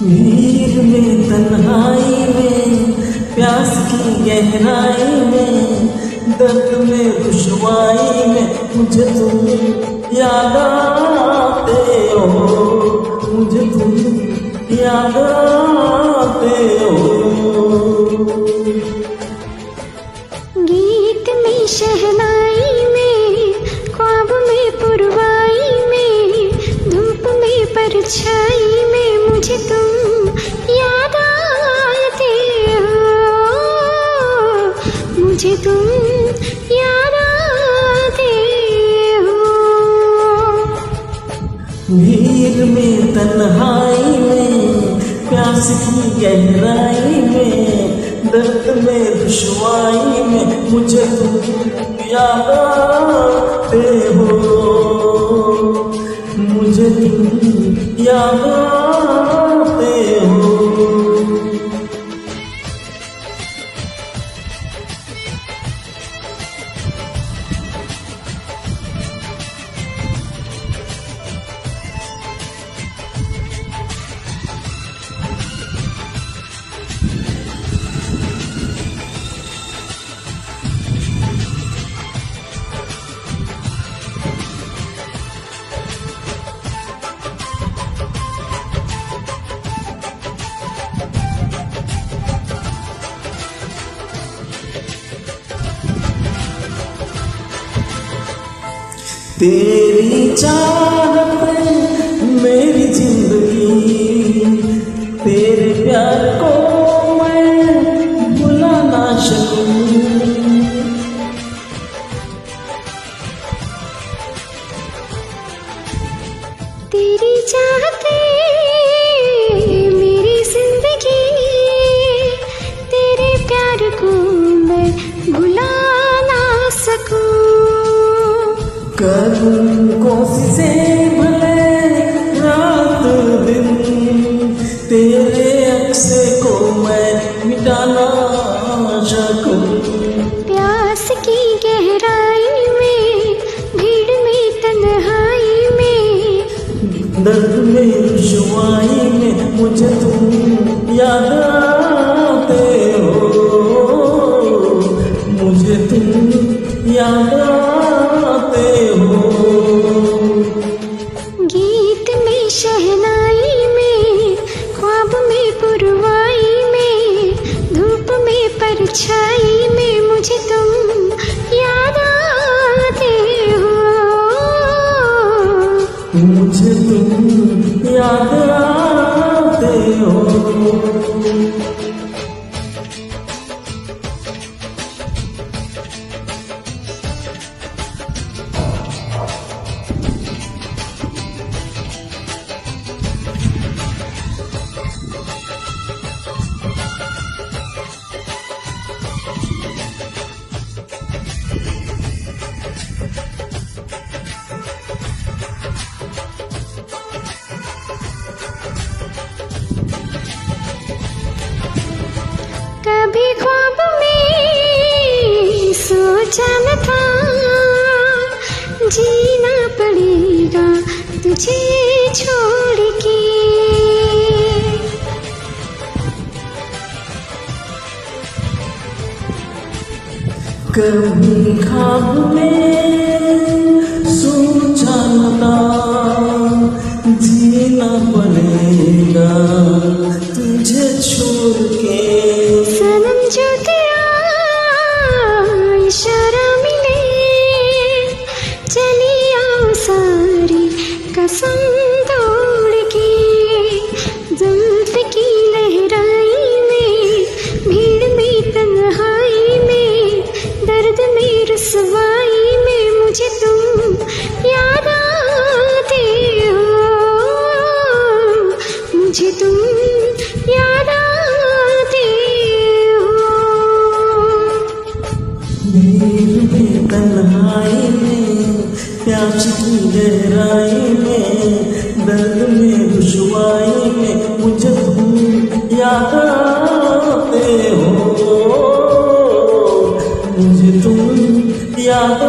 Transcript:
भीड़ में तन्हाई में प्यास की गहराई में दर्द में रुसवाई में मुझे तुम याद आते हो, मुझे तुम याद आते हो। गीत में शहनाई में ख्वाब में पुरवाई में धूप में परछाई में मुझे तुम याद आते हो, मुझे तुम याद आते हो। भीड़ में तन्हाई में प्यास की गहराई में दर्द में रुसवाई में मुझे तुम याद आते हो, मुझे तुम याद आते हो। तेरी चाहत मेरी जिंदगी, तेरे प्यार को मैं भुला ना सकूं। तेरी चाहते मेरी जिंदगी, तेरे प्यार को मैं भुला ना सकूं। करूं कोशिशें भले रात दिन, तेरे अक्से को मैं मिटा ना सकूं। प्यास की गहराई में भीड़ में तन्हाई में दर्द में रुसवाई में मुझे तुम याद आते हो, मुझे तुम याद आते हो। गीत में शहनाई में ख्वाब में पुरवाई में धूप में परछाई में मुझे तुम याद आते हो, मुझे तुम याद आते हो। कभी ख्वाब में सोचा न था जीना पड़ेगा तुझे छोड़ के। कभी ख्वाब में सोचा न था जीना पड़ेगा तुझे छोड़ के। सनम जो तेरा इशारा मिले चली आओ सारी कसम तोड़ के। जुल्फ की लहराई में भीड़ में तन्हाई में दर्द में रुसवाई में मुझे तुम याद आते हो, मुझे तुम याद आते हो। भीड़ में तन्हाई में प्यास की गहराई में दर्द में रुसवाई में मुझे तुम याद आते हो, मुझे तुम याद